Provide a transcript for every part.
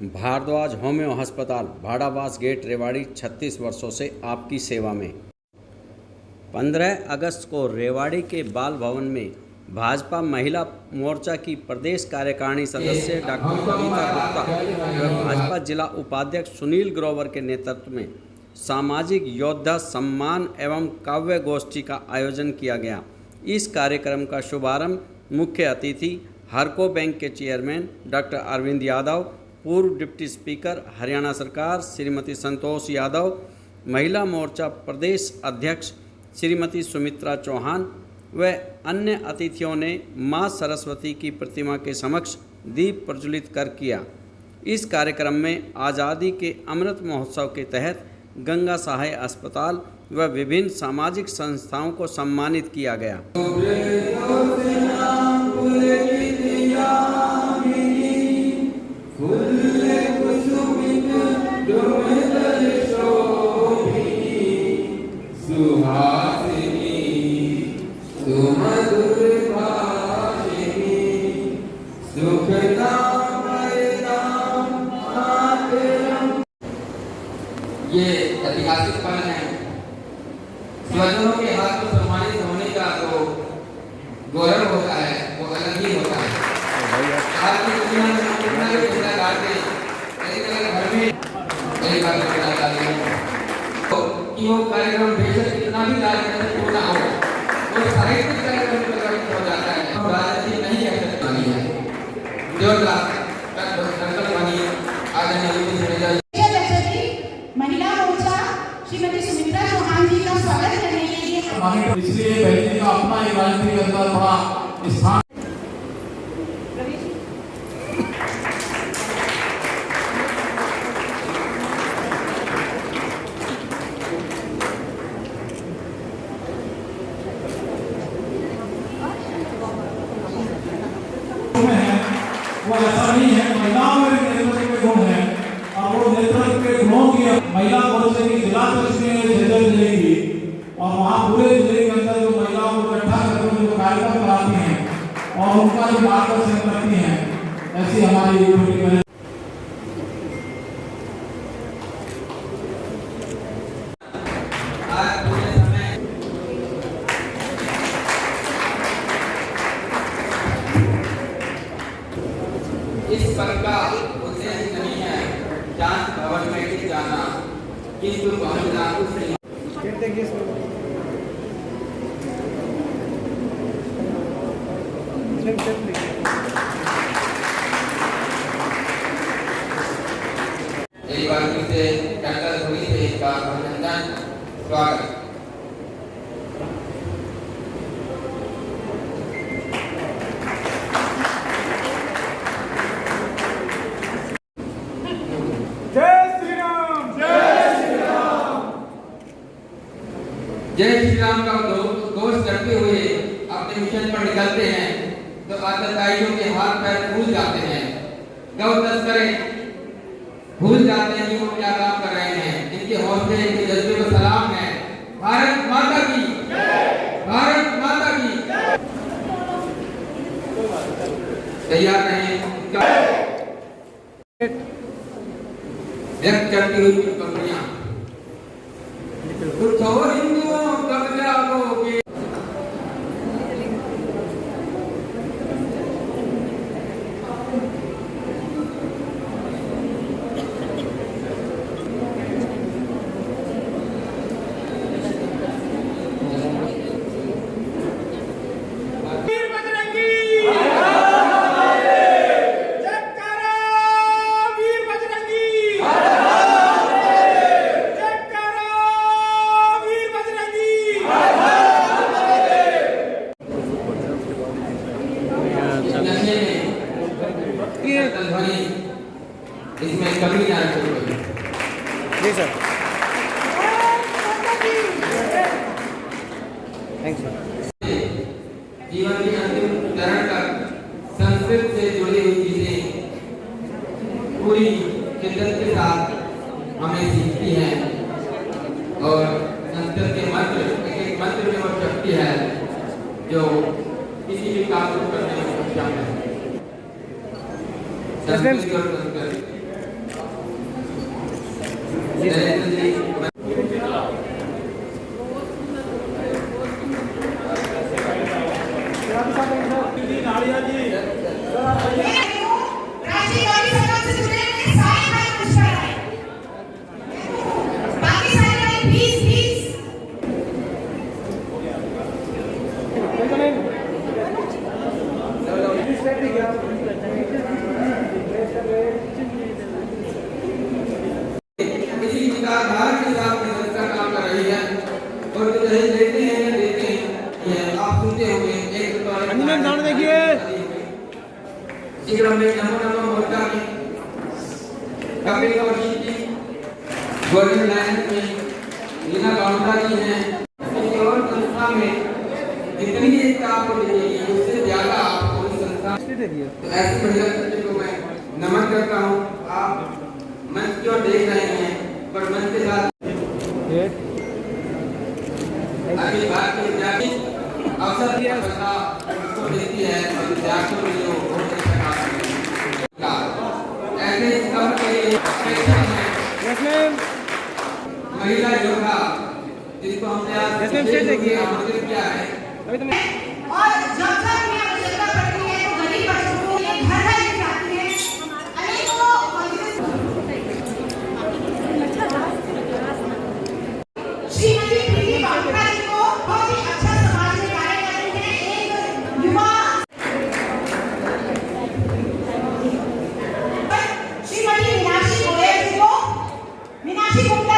Bhardwaj homeo अस्पताल Bhadawas gate Rewari 36 वर्षों से आपकी सेवा में। 15 अगस्त को रेवाड़ी के बाल भवन में भाजपा महिला मोर्चा की प्रदेश कार्यकारिणी सदस्य डॉक्टर कविता गुप्ता व भाजपा जिला उपाध्यक्ष सुनील ग्रोवर के नेतृत्व में सामाजिक योद्धा सम्मान एवं काव्य गोष्ठी का आयोजन किया गया। इस कार्यक्रम का शुभारंभ मुख्य अतिथि हरको बैंक के चेयरमैन डॉक्टर अरविंद यादव, पूर्व डिप्टी स्पीकर हरियाणा सरकार श्रीमती संतोष यादव, महिला मोर्चा प्रदेश अध्यक्ष श्रीमती सुमित्रा चौहान व अन्य अतिथियों ने मां सरस्वती की प्रतिमा के समक्ष दीप प्रज्वलित कर किया। इस कार्यक्रम में आज़ादी के अमृत महोत्सव के तहत गंगा सहाय अस्पताल व विभिन्न सामाजिक संस्थाओं को सम्मानित किया गया। ये ऐतिहासिक पल है। स्वजनों के हाथ में सम्मानित होने का तो गौरव होता है, वो अलग ही होता है। आज की दुनिया में कितना भी चिंता करते, लेकिन अगर घर में कई बार चिंता करते तो कि वो कार्यक्रम बेशक कितना भी राजनीतिक क्यों ना हो, वो साहित्यिक कार्यक्रम प्रकट हो जाता है। हम राजनीति नहीं कह सकते हैं। जो संकल्प बनी आज महिला मोर्चा श्रीमती सुमित्रा चौहान जी का स्वागत करने के लिए इसलिए बहन का अपना ही राजनीति का थोड़ा स्थान वो ऐसा नहीं है। महिलाओं में नेतृत्व के गुण है और वो नेतृत्व के गुणों की महिला मोर्चे की जिला परिषद में जगह मिलेगी और वहाँ पूरे जिले के अंदर जो महिलाओं को इकट्ठा करके जो कार्यक्रम कराती हैं और उनका जो मार्गदर्शन करती हैं, ऐसी हमारी इस पल का उद्देश्य नहीं है जांच भवन में जाना, किंतु महिलाओं से एक बार फिर से डॉक्टर धोनी से इसका अभिनंदन स्वागत। जय श्री राम का घोष करते हुए अपने मिशन पर निकलते हैं तो आतताइयों के हाथ पैर फूल जाते हैं। गौ तस्करे भूल जाते हैं कि वो क्या काम कर रहे हैं। इनके हौसले, इनके जज्बे को सलाम है। भारत माता की, भारत माता की। तैयार रहें। व्यक्त करती हुई कंपनियां उठो हिंदुओं कब जागोगे। इसमें कभी ना जी सर, थैंक्स सर। जीवन के अंतिम चरण तक संस्कृत से जुड़ी हुई चीजें पूरी शिद्दत के साथ हमें सीखती हैं और संस्कृत के मंत्र, एक मंत्र में वो शक्ति है जो किसी भी काम को करने में सक्षम है। नरेंद्र जी राष्ट्रीय गौरी संगम से जुड़े हुए सारे भाई कुछ कर रहे हैं। बाकी सारे भाई प्लीज किसी विचारधारा के साथ संस्था काम कर रही है और दहेज लेते हैं या देते हैं ये आप सुनते होंगे। एक तो देखिए शीघ्र में नमो मोर्चा में कपिल कौशिक जी, गोल्डन लाइन में लीना गाउंडा जी हैं। किसी और संस्था में जितनी एकता आपको मिलेगी उससे ज्यादा आपको इस संस्था तो ऐसी महिला शक्ति को मैं नमन करता हूँ। आप मंच की ओर देख रहे हैं पर मंच के साथ अभी बात की विद्यार्थी अवसर दिया उसको देती है और विद्यार्थियों के लिए वो बहुत अच्छा काम करती है। ऐसे इस काम के लिए महिला योद्धा जिसको हमने आज आमंत्रित किया है। और जब जब मैं आवश्यकता पड़ती है तो गरीब बच्चों को ये घर घर जाती है। अनेकों श्रीमती प्रीति बांका जी को बहुत ही अच्छा समाज में कार्य कर रही है। एक युवा श्रीमती मीनाक्षी गोयल जी को मीनाक्षी गुप्ता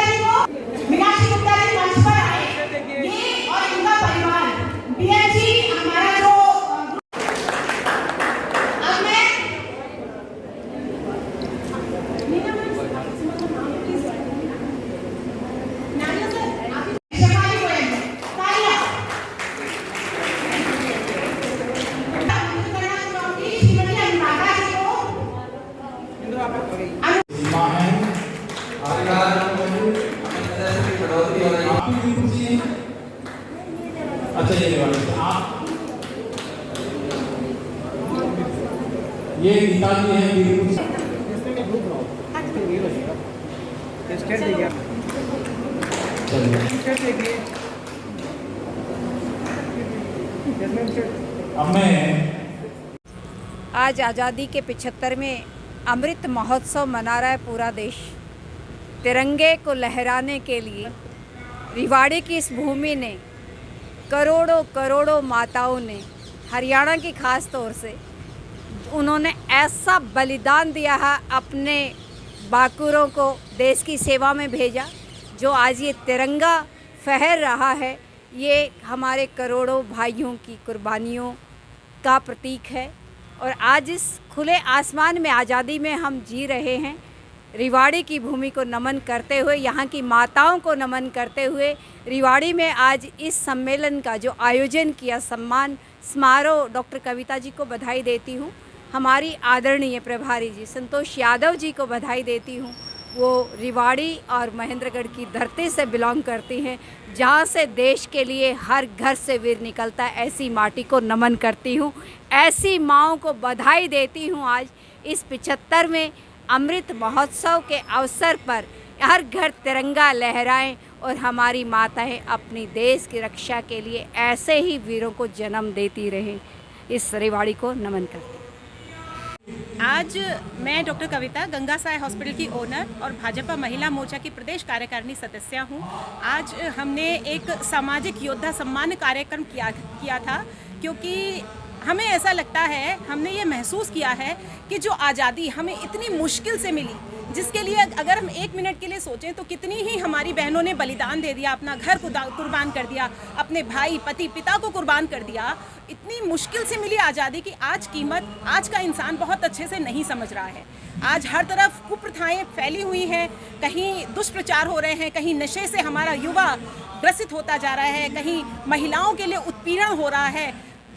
जी मंच पर आए। ये और इनका परिवार बीएनजी हमारा जो अब मैं शमाली गोयल तालियां श्रीमती अनुराधा जी को सीमा है आपकी भी खुशी है। अच्छा ये वाले आप ये पिताजी हैं बिल्कुल अब मैं आज आज़ादी के 75वें अमृत महोत्सव मना रहा है पूरा देश। तिरंगे को लहराने के लिए रेवाड़ी की इस भूमि ने करोड़ों करोड़ों माताओं ने, हरियाणा की खास तौर से उन्होंने ऐसा बलिदान दिया है, अपने बाकुरों को देश की सेवा में भेजा। जो आज ये तिरंगा फहर रहा है, ये हमारे करोड़ों भाइयों की कुर्बानियों का प्रतीक है। और आज इस खुले आसमान में आज़ादी में हम जी रहे हैं। रेवाड़ी की भूमि को नमन करते हुए, यहाँ की माताओं को नमन करते हुए, रेवाड़ी में आज इस सम्मेलन का जो आयोजन किया, सम्मान समारोह, डॉक्टर कविता जी को बधाई देती हूँ। हमारी आदरणीय प्रभारी जी संतोष यादव जी को बधाई देती हूँ। वो रेवाड़ी और महेंद्रगढ़ की धरती से बिलोंग करती हैं, जहाँ से देश के लिए हर घर से वीर निकलता है। ऐसी माटी को नमन करती हूँ, ऐसी माँओं को बधाई देती हूँ। आज इस 75वें अमृत महोत्सव के अवसर पर हर घर तिरंगा लहराएं और हमारी माताएं अपनी देश की रक्षा के लिए ऐसे ही वीरों को जन्म देती रहें। इस रेवाड़ी को नमन करती हूँ। आज मैं डॉक्टर कविता गंगा साय हॉस्पिटल की ओनर और भाजपा महिला मोर्चा की प्रदेश कार्यकारिणी सदस्य हूँ। आज हमने एक सामाजिक योद्धा सम्मान कार्यक्रम किया था, क्योंकि हमें ऐसा लगता है, हमने ये महसूस किया है कि जो आज़ादी हमें इतनी मुश्किल से मिली, जिसके लिए अगर हम 1 मिनट के लिए सोचें तो कितनी ही हमारी बहनों ने बलिदान दे दिया, अपना घर को कुर्बान कर दिया, अपने भाई पति पिता को कुर्बान कर दिया। इतनी मुश्किल से मिली आज़ादी की आज कीमत आज का इंसान बहुत अच्छे से नहीं समझ रहा है। आज हर तरफ कुप्रथाएं फैली हुई हैं, कहीं दुष्प्रचार हो रहे हैं, कहीं नशे से हमारा युवा ग्रसित होता जा रहा है, कहीं महिलाओं के लिए उत्पीड़न हो रहा है।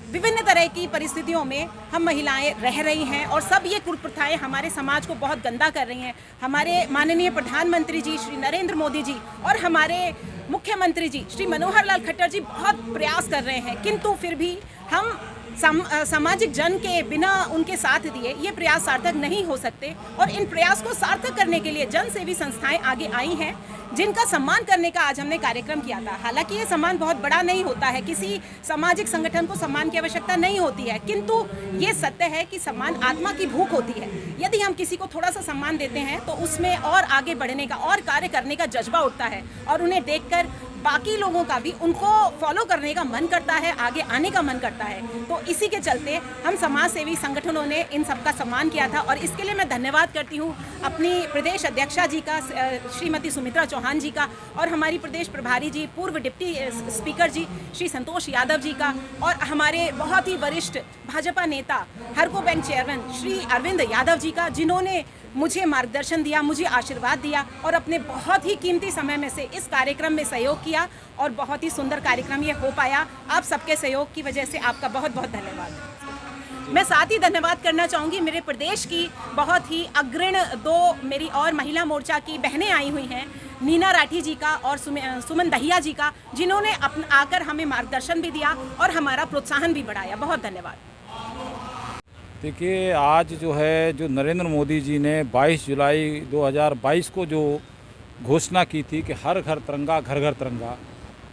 विभिन्न तरह की परिस्थितियों में हम महिलाएं रह रही हैं और सब ये कुप्रथाएं हमारे समाज को बहुत गंदा कर रही हैं। हमारे माननीय प्रधानमंत्री जी श्री नरेंद्र मोदी जी और हमारे मुख्यमंत्री जी श्री मनोहर लाल खट्टर जी बहुत प्रयास कर रहे हैं, किंतु फिर भी हम सामाजिक जन के बिना उनके साथ दिए ये प्रयास सार्थक नहीं हो सकते। और इन प्रयास को सार्थक करने के लिए जन सेवी संस्थाएं आगे आई हैं, जिनका सम्मान करने का आज हमने कार्यक्रम किया था। हालांकि ये सम्मान बहुत बड़ा नहीं होता है, किसी सामाजिक संगठन को सम्मान की आवश्यकता नहीं होती है, किंतु ये सत्य है कि सम्मान आत्मा की भूख होती है। यदि हम किसी को थोड़ा सा सम्मान देते हैं तो उसमें और आगे बढ़ने का और कार्य करने का जज्बा उठता है और उन्हें देखकर बाकी लोगों का भी उनको फॉलो करने का मन करता है, आगे आने का मन करता है। तो इसी के चलते हम समाज सेवी संगठनों ने इन सबका सम्मान किया था और इसके लिए मैं धन्यवाद करती हूँ अपनी प्रदेश अध्यक्षा जी का, श्रीमती सुमित्रा चौहान जी का, और हमारी प्रदेश प्रभारी जी, पूर्व डिप्टी स्पीकर जी श्री संतोष यादव जी का, और हमारे बहुत ही वरिष्ठ भाजपा नेता हरको बैंक चेयरमैन श्री अरविंद यादव जी का, जिन्होंने मुझे मार्गदर्शन दिया, मुझे आशीर्वाद दिया और अपने बहुत ही कीमती समय में से इस कार्यक्रम में सहयोग किया और बहुत ही सुंदर कार्यक्रम ये हो पाया। आप सबके सहयोग की वजह से आपका बहुत बहुत धन्यवाद। मैं साथ ही धन्यवाद करना चाहूँगी मेरे प्रदेश की बहुत ही अग्रणी दो मेरी और महिला मोर्चा की बहनें आई हुई हैं, नीना राठी जी का और सुमन दहिया जी का, जिन्होंने आकर हमें मार्गदर्शन भी दिया और हमारा प्रोत्साहन भी बढ़ाया। बहुत धन्यवाद। देखिए, आज जो है जो नरेंद्र मोदी जी ने 22 जुलाई 2022 को जो घोषणा की थी कि हर घर तिरंगा, घर घर तिरंगा,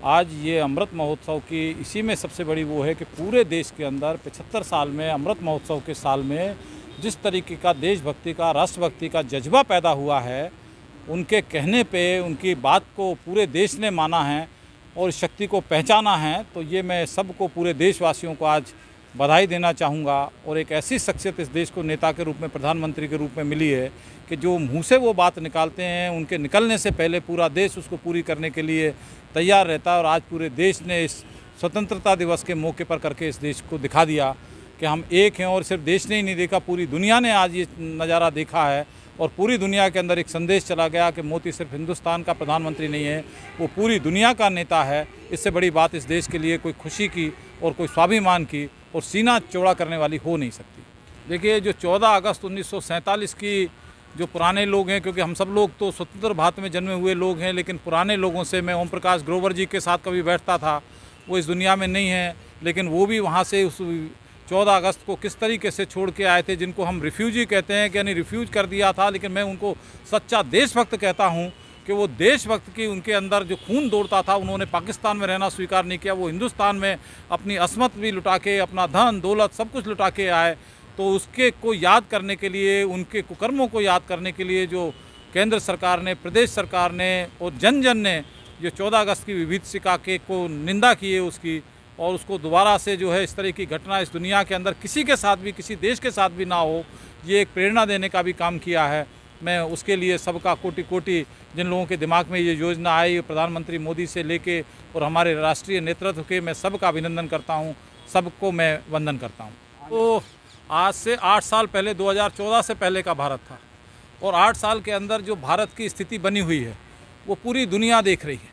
आज ये अमृत महोत्सव की इसी में सबसे बड़ी वो है कि पूरे देश के अंदर 75 साल में अमृत महोत्सव के साल में जिस तरीके का देशभक्ति का, राष्ट्रभक्ति का जज्बा पैदा हुआ है, उनके कहने पे उनकी बात को पूरे देश ने माना है और शक्ति को पहचाना है। तो ये मैं सबको, पूरे देशवासियों को आज बधाई देना चाहूँगा। और एक ऐसी शख्सियत इस देश को नेता के रूप में, प्रधानमंत्री के रूप में मिली है कि जो मुंह से वो बात निकालते हैं, उनके निकलने से पहले पूरा देश उसको पूरी करने के लिए तैयार रहता है। और आज पूरे देश ने इस स्वतंत्रता दिवस के मौके पर करके इस देश को दिखा दिया कि हम एक हैं। और सिर्फ देश ने ही नहीं देखा, पूरी दुनिया ने आज ये नज़ारा देखा है और पूरी दुनिया के अंदर एक संदेश चला गया कि मोदी सिर्फ हिंदुस्तान का प्रधानमंत्री नहीं है, वो पूरी दुनिया का नेता है। इससे बड़ी बात इस देश के लिए कोई खुशी की और कोई स्वाभिमान की और सीना चौड़ा करने वाली हो नहीं सकती। देखिए, जो 14 अगस्त 1947 की जो पुराने लोग हैं, क्योंकि हम सब लोग तो स्वतंत्र भारत में जन्मे हुए लोग हैं, लेकिन पुराने लोगों से मैं ओम प्रकाश ग्रोवर जी के साथ कभी बैठता था, वो इस दुनिया में नहीं है, लेकिन वो भी वहाँ से उस 14 अगस्त को किस तरीके से छोड़ के आए थे, जिनको हम रिफ्यूजी कहते हैं कि यानी रिफ्यूज कर दिया था, लेकिन मैं उनको सच्चा देशभक्त कहता हूँ कि वो देशभक्त की उनके अंदर जो खून दौड़ता था, उन्होंने पाकिस्तान में रहना स्वीकार नहीं किया, वो हिंदुस्तान में अपनी असमत भी लुटा के, अपना धन दौलत सब कुछ लुटा के आए। तो उसके को याद करने के लिए, उनके कुकर्मों को याद करने के लिए जो केंद्र सरकार ने, प्रदेश सरकार ने और जन जन ने जो 14 अगस्त की विभीषिका के को निंदा की है उसकी, और उसको दोबारा से जो है इस तरह की घटना इस दुनिया के अंदर किसी के साथ भी, किसी देश के साथ भी ना हो, ये एक प्रेरणा देने का भी काम किया है। मैं उसके लिए सबका कोटि कोटि, जिन लोगों के दिमाग में ये योजना आई, प्रधानमंत्री मोदी से लेके और हमारे राष्ट्रीय नेतृत्व के, मैं सबका अभिनंदन करता हूँ, सबको मैं वंदन करता हूँ। तो आज से 8 साल पहले, 2014 से पहले का भारत था, और 8 साल के अंदर जो भारत की स्थिति बनी हुई है वो पूरी दुनिया देख रही है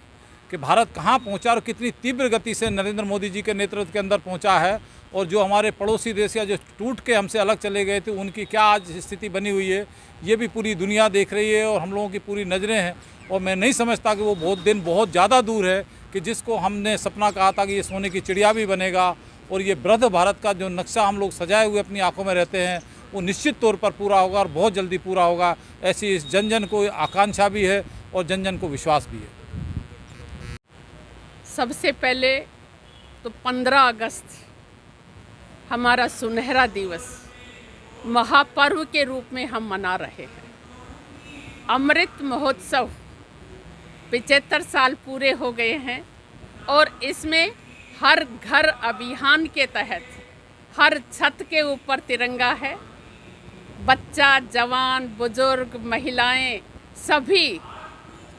कि भारत कहाँ पहुँचा और कितनी तीव्र गति से नरेंद्र मोदी जी के नेतृत्व के अंदर पहुँचा है। और जो हमारे पड़ोसी देश या जो टूट के हमसे अलग चले गए थे, उनकी क्या आज स्थिति बनी हुई है, ये भी पूरी दुनिया देख रही है और हम लोगों की पूरी नज़रें हैं। और मैं नहीं समझता कि वो बहुत ज़्यादा दूर है कि जिसको हमने सपना कहा था कि ये सोने की चिड़िया भी बनेगा और ये वृद्ध भारत का जो नक्शा हम लोग सजाए हुए अपनी आंखों में रहते हैं, वो निश्चित तौर पर पूरा होगा और बहुत जल्दी पूरा होगा। ऐसी इस जन जन को आकांक्षा भी है और जन जन को विश्वास भी है। सबसे पहले तो 15 अगस्त हमारा सुनहरा दिवस महापर्व के रूप में हम मना रहे हैं। अमृत महोत्सव 75 साल पूरे हो गए हैं और इसमें हर घर अभियान के तहत हर छत के ऊपर तिरंगा है। बच्चा, जवान, बुजुर्ग, महिलाएं सभी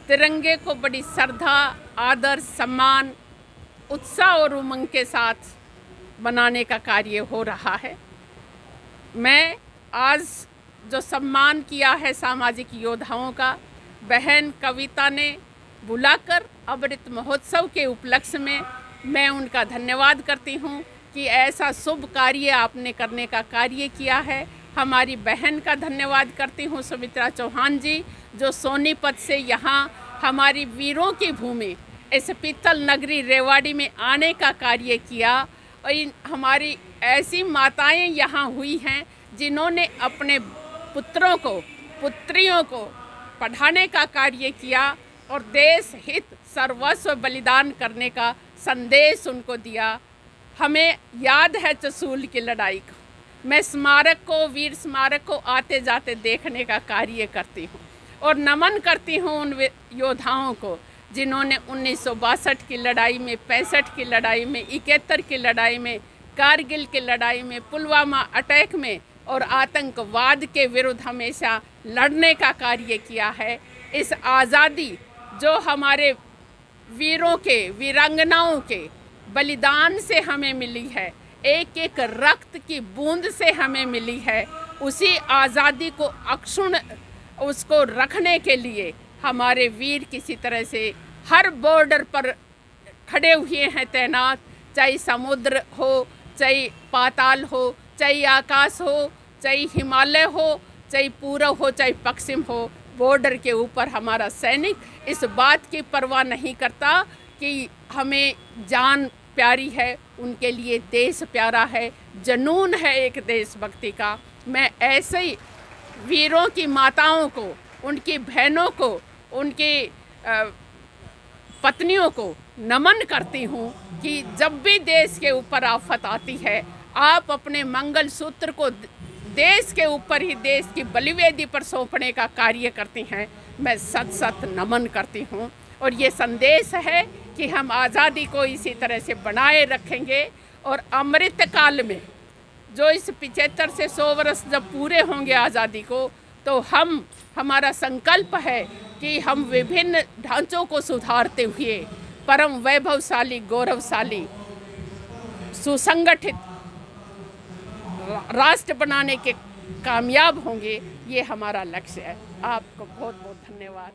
तिरंगे को बड़ी श्रद्धा, आदर, सम्मान, उत्साह और उमंग के साथ बनाने का कार्य हो रहा है। मैं आज जो सम्मान किया है सामाजिक योद्धाओं का, बहन कविता ने बुलाकर अमृत महोत्सव के उपलक्ष्य में मैं उनका धन्यवाद करती हूँ कि ऐसा शुभ कार्य आपने करने का कार्य किया है। हमारी बहन का धन्यवाद करती हूँ सुमित्रा चौहान जी, जो सोनीपत से यहाँ हमारी वीरों की भूमि इस पीतल नगरी रेवाड़ी में आने का कार्य किया और हमारी ऐसी माताएं यहाँ हुई हैं जिन्होंने अपने पुत्रों को, पुत्रियों को पढ़ाने का कार्य किया और देश हित सर्वस्व बलिदान करने का संदेश उनको दिया। हमें याद है चसूल की लड़ाई को। मैं स्मारक को, वीर स्मारक को आते जाते देखने का कार्य करती हूँ और नमन करती हूँ उन योद्धाओं को जिन्होंने 1962 की लड़ाई में, 65 की लड़ाई में, 71 की लड़ाई में, कारगिल की लड़ाई में, पुलवामा अटैक में और आतंकवाद के विरुद्ध हमेशा लड़ने का कार्य किया है। इस आज़ादी जो हमारे वीरों के, वीरांगनाओं के बलिदान से हमें मिली है, एक एक रक्त की बूंद से हमें मिली है, उसी आज़ादी को अक्षुण्ण उसको रखने के लिए हमारे वीर किसी तरह से हर बॉर्डर पर खड़े हुए हैं तैनात, चाहे समुद्र हो, चाहे पाताल हो, चाहे आकाश हो, चाहे हिमालय हो, चाहे पूर्व हो, चाहे पश्चिम हो, बॉर्डर के ऊपर हमारा सैनिक इस बात की परवाह नहीं करता कि हमें जान प्यारी है, उनके लिए देश प्यारा है, जुनून है एक देशभक्ति का। मैं ऐसे ही वीरों की माताओं को, उनकी बहनों को, उनकी पत्नियों को नमन करती हूँ कि जब भी देश के ऊपर आफत आती है, आप अपने मंगल सूत्र को देश के ऊपर ही, देश की बलिवेदी पर सौंपने का कार्य करती हैं। मैं सत सत नमन करती हूँ और ये संदेश है कि हम आज़ादी को इसी तरह से बनाए रखेंगे और अमृत काल में जो इस 75 से 100 वर्ष जब पूरे होंगे आज़ादी को, तो हमारा संकल्प है कि हम विभिन्न ढांचों को सुधारते हुए परम वैभवशाली, गौरवशाली, सुसंगठित राष्ट्र बनाने के कामयाब होंगे। ये हमारा लक्ष्य है। आपको बहुत बहुत धन्यवाद।